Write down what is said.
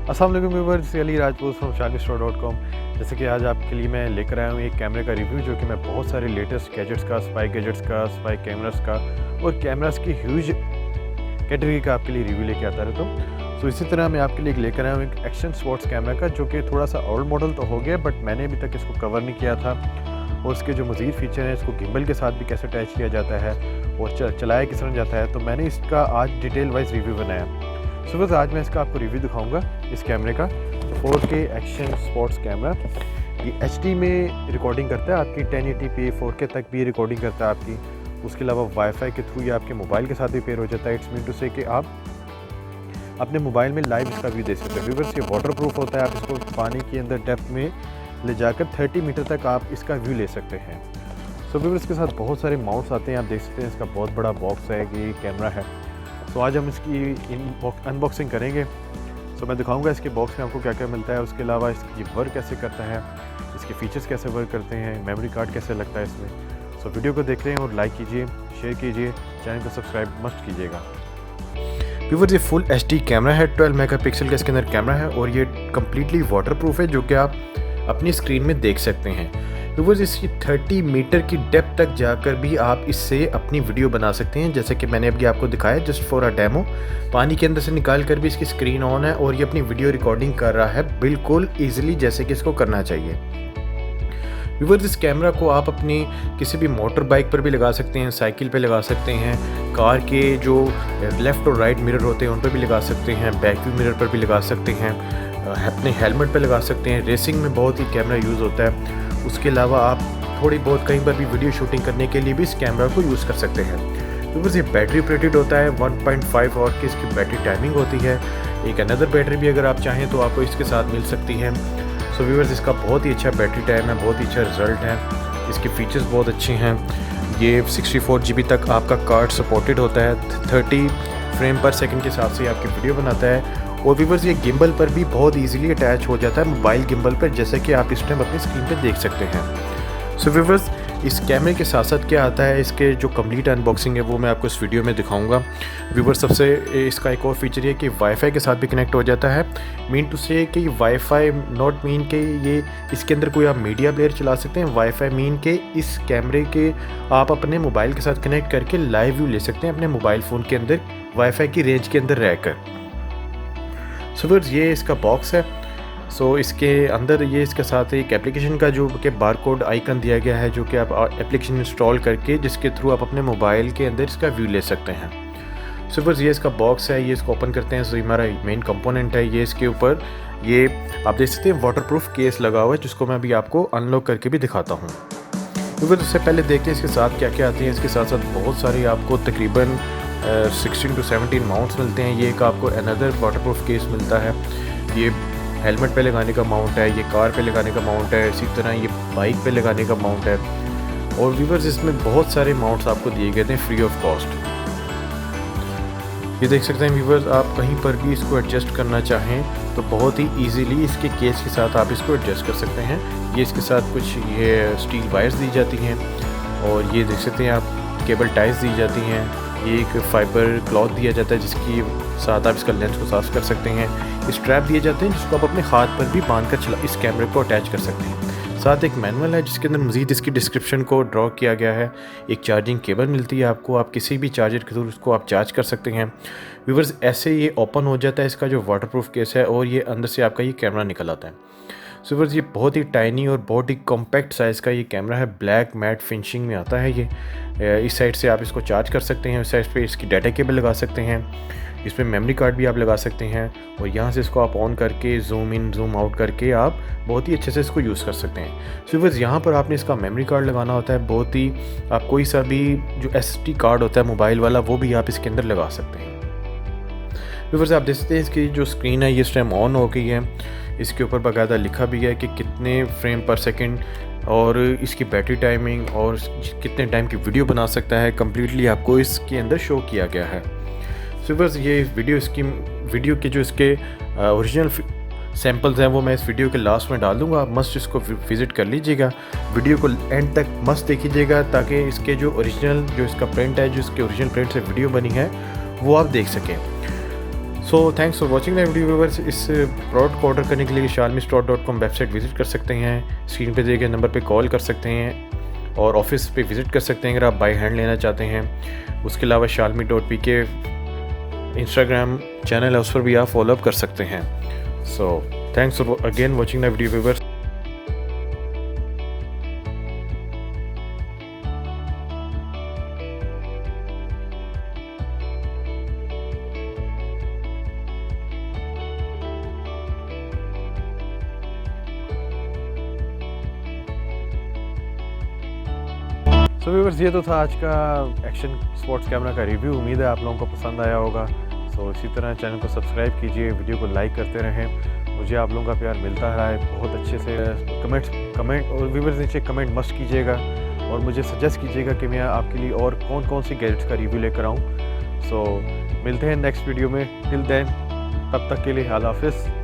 अस्सलाम वालेकुम viewers, Ali Rajput from sharmistore.com। जैसे कि आज आपके लिए मैं लेकर आया हूँ एक कैमरे का रिव्यू, जो कि मैं बहुत सारे लेटेस्ट गैजेट्स का, स्पाई कैमरास का और कैमरास की ह्यूज कैटेगरी का आपके लिए रिव्यू लेके आता रहता हूँ। तो इसी तरह मैं आपके लिए लेकर आया हूँ एक एक्शन स्पोर्ट्स कैमरा का, जो कि थोड़ा सा ओल्ड मॉडल तो हो गया, बट मैंने अभी तक इसको कवर नहीं किया था। और इसके जो मज़ीद फीचर हैं, इसको गिम्बल के साथ भी कैसे अटैच किया जाता है और चलाया किस तरह जाता है, तो मैंने इसका आज डिटेल वाइज रिव्यू बनाया। सो बस आज मैं इसका आपको रिव्यू दिखाऊंगा इस कैमरे का। 4K एक्शन स्पोर्ट्स कैमरा, ये HD में रिकॉर्डिंग करता है आपकी 1080p 4K तक भी रिकॉर्डिंग करता है आपकी। उसके अलावा वाईफाई के थ्रू ये आपके मोबाइल के साथ भी पेयर हो जाता है। इट्स मीन टू से कि आप अपने मोबाइल में लाइव इसका व्यू दे सकते हैं। व्यूअर्स, ये वाटर प्रूफ होता है, आप इसको पानी के अंदर डेप्थ में ले जाकर 30 मीटर तक आप इसका व्यू ले सकते हैं। सो व्यूअर्स, के साथ बहुत सारे माउंट्स आते हैं, आप देख सकते हैं। इसका बहुत बड़ा बॉक्स है, ये कैमरा है। तो आज हम इसकी अनबॉक्सिंग करेंगे। सो मैं दिखाऊंगा इसके बॉक्स में आपको क्या क्या मिलता है। उसके अलावा इसकी वर्क कैसे करता है, इसके फीचर्स कैसे वर्क करते हैं, मेमोरी कार्ड कैसे लगता है इसमें। सो वीडियो को देख रहे हैं और लाइक कीजिए, शेयर कीजिए, चैनल को सब्सक्राइब मस्ट कीजिएगा। व्यूअर्स, ये फुल HD कैमरा है, 12 मेगापिक्सल का इसके अंदर कैमरा है और ये कम्प्लीटली वाटरप्रूफ है, जो कि आप अपनी स्क्रीन में देख सकते हैं। व्यूअर्स, इसकी 30 मीटर की डेप्थ तक जाकर भी आप इससे अपनी वीडियो बना सकते हैं, जैसे कि मैंने अभी आपको दिखाया जस्ट फॉर अ डेमो। पानी के अंदर से निकाल कर भी इसकी स्क्रीन ऑन है और ये अपनी वीडियो रिकॉर्डिंग कर रहा है बिल्कुल ईजिली, जैसे कि इसको करना चाहिए। व्यूअर्स, इस कैमरा को आप अपनी किसी भी मोटर बाइक पर भी लगा सकते हैं, साइकिल पे लगा सकते हैं, कार के जो लेफ़्ट और राइट मिरर होते हैं उन पर भी लगा सकते हैं, बैक व्यू मिरर पर भी लगा सकते हैं, अपने हेलमेट पर लगा सकते हैं। रेसिंग में बहुत ही कैमरा यूज़ होता है। उसके अलावा आप थोड़ी बहुत कहीं पर भी वीडियो शूटिंग करने के लिए भी इस कैमरा को यूज़ कर सकते हैं। व्यूअर्स, ये बैटरी ऑपरेटेड होता है, 1.5 आवर की इसकी बैटरी टाइमिंग होती है। एक अनदर बैटरी भी अगर आप चाहें तो आपको इसके साथ मिल सकती है। सो व्यूअर्स, इसका बहुत ही अच्छा बैटरी टाइम है, बहुत ही अच्छा रिजल्ट है। इसके फीचर्स बहुत अच्छे हैं। ये 64 GB तक आपका कार्ड सपोर्टेड होता है, 30 फ्रेम पर सेकंड के हिसाब से आपकी वीडियो बनाता है। और व्यूअर्स, ये गिम्बल पर भी बहुत इजीली अटैच हो जाता है, मोबाइल गिम्बल पर, जैसे कि आप इस टाइम अपनी स्क्रीन पे देख सकते हैं। सो व्यूअर्स, इस कैमरे के साथ साथ क्या आता है, इसके जो कंप्लीट अनबॉक्सिंग है वो मैं आपको इस वीडियो में दिखाऊंगा। व्यूअर्स, सबसे इसका एक और फीचर ये कि वाईफाई के साथ भी कनेक्ट हो जाता है। मीन टू से कि वाईफाई नॉट मीन के ये इसके अंदर कोई आप मीडिया प्लेयर चला सकते हैं। वाईफाई मीन के इस कैमरे के आप अपने मोबाइल के साथ कनेक्ट करके लाइव व्यू ले सकते हैं अपने मोबाइल फ़ोन के अंदर, वाईफाई की रेंज के अंदर रहकर। सो व्यूअर्स, ये इसका बॉक्स है। सो इसके अंदर ये इसके साथ एक एप्लीकेशन का जो कि बारकोड आइकन दिया गया है, जो कि आप एप्लीकेशन इंस्टॉल करके जिसके थ्रू आप अपने मोबाइल के अंदर इसका व्यू ले सकते हैं। सो व्यूअर्स, ये इसका बॉक्स है, ये इसको ओपन करते हैं। सो ये हमारा मेन कंपोनेंट है। ये इसके ऊपर ये आप देख सकते हैं वाटरप्रूफ केस लगा हुआ है, जिसको मैं अभी आपको अनलॉक करके भी दिखाता हूँ। व्यूअर्स, उससे पहले देखते हैं इसके साथ क्या क्या आते हैं। इसके साथ साथ बहुत सारे आपको तकरीबन 16 to 17 माउंट्स मिलते हैं। ये एक आपको अनदर वाटरप्रूफ केस मिलता है। ये हेलमेट पे लगाने का माउंट है, ये कार पे लगाने का माउंट है, इसी तरह ये बाइक पे लगाने का माउंट है। और व्यूअर्स, इसमें बहुत सारे माउंट्स आपको दिए गए थे फ्री ऑफ कॉस्ट। ये देख सकते हैं व्यूअर्स, आप कहीं पर भी इसको एडजस्ट करना चाहें तो बहुत ही इजीली इसके केस के साथ आप इसको एडजस्ट कर सकते हैं। ये इसके साथ कुछ ये स्टील वायर्स दी जाती हैं और ये देख सकते हैं आप केबल टाइज दी जाती हैं। ये एक फाइबर क्लॉथ दिया जाता है जिसकी साथ आप इसका लेंस को साफ कर सकते हैं। स्ट्रैप दिए जाते हैं जिसको आप अपने हाथ पर भी बांध कर इस कैमरे को अटैच कर सकते हैं। साथ एक मैनुअल है जिसके अंदर मज़ीद इसकी डिस्क्रिप्शन को ड्रॉ किया गया है। एक चार्जिंग केबल मिलती है आपको, आप किसी भी चार्जर के थ्रू उसको आप चार्ज कर सकते हैं। व्यूअर्स, ऐसे ये ओपन हो जाता है इसका जो वाटरप्रूफ केस है और ये अंदर से आपका ये कैमरा निकल आता है। सो व्यूअर्स, ये बहुत ही टाइनी और बहुत ही कॉम्पैक्ट साइज़ का ये कैमरा है। ब्लैक मैट फिनिशिंग में आता है ये। इस साइड से आप इसको चार्ज कर सकते हैं, इस साइड पे इसकी डाटा केबल लगा सकते हैं, इसमें मेमोरी कार्ड भी आप लगा सकते हैं और यहाँ से इसको आप ऑन करके जूम इन जूम आउट करके आप बहुत ही अच्छे से इसको यूज़ कर सकते हैं। सो व्यूअर्स, यहाँ पर आपने इसका मेमोरी कार्ड लगाना होता है। बहुत ही आप कोई सा भी जो SD कार्ड होता है मोबाइल वाला, वो भी आप इसके अंदर लगा सकते हैं। व्यूअर्स, आप देख सकते हैं इसकी जो स्क्रीन है ये इस टाइम ऑन हो गई है। इसके ऊपर बाकायदा लिखा भी है कि कितने फ्रेम पर सेकंड और इसकी बैटरी टाइमिंग और कितने टाइम की वीडियो बना सकता है, कम्प्लीटली आपको इसके अंदर शो किया गया है। सो व्यूअर्स, ये वीडियो के जो इसके ओरिजिनल सैम्पल्स हैं वो मैं इस वीडियो के लास्ट में डाल दूँगा। आप मस्ट इसको विज़िट कर लीजिएगा, वीडियो को एंड तक मस्त देखिएगा ताकि इसके जो ओरिजिनल जो इसका प्रिंट है, जो इसके ओरिजिनल प्रिंट से वीडियो बनी है वो आप देख सकें। So thanks for watching the video viewers. इस प्रोडक्ट को ऑर्डर करने के लिए xiaomistore.com वेबसाइट विजिट कर सकते हैं, स्क्रीन पे दिए गए नंबर पे कॉल कर सकते हैं और ऑफिस पे विज़िट कर सकते हैं अगर आप बाय हैंड लेना चाहते हैं। उसके अलावा xiaomi.pk इंस्टाग्राम चैनल है, उस पर भी आप फॉलो अप कर सकते हैं। So thanks for again watching the video viewers. So viewers, ये तो था आज का एक्शन स्पोर्ट्स कैमरा का रिव्यू। उम्मीद है आप लोगों को पसंद आया होगा। सो इसी तरह चैनल को सब्सक्राइब कीजिए, वीडियो को लाइक करते रहें। मुझे आप लोगों का प्यार मिलता रहा है बहुत अच्छे से। कमेंट और व्यूअर्स नीचे कमेंट मस्ट कीजिएगा और मुझे सजेस्ट कीजिएगा कि मैं आपके लिए और कौन कौन सी गैजेट्स का रिव्यू लेकर आऊँ। सो मिलते हैं नेक्स्ट वीडियो में। टिल देन, तब तक के लिए अल्लाह हाफ़िज़।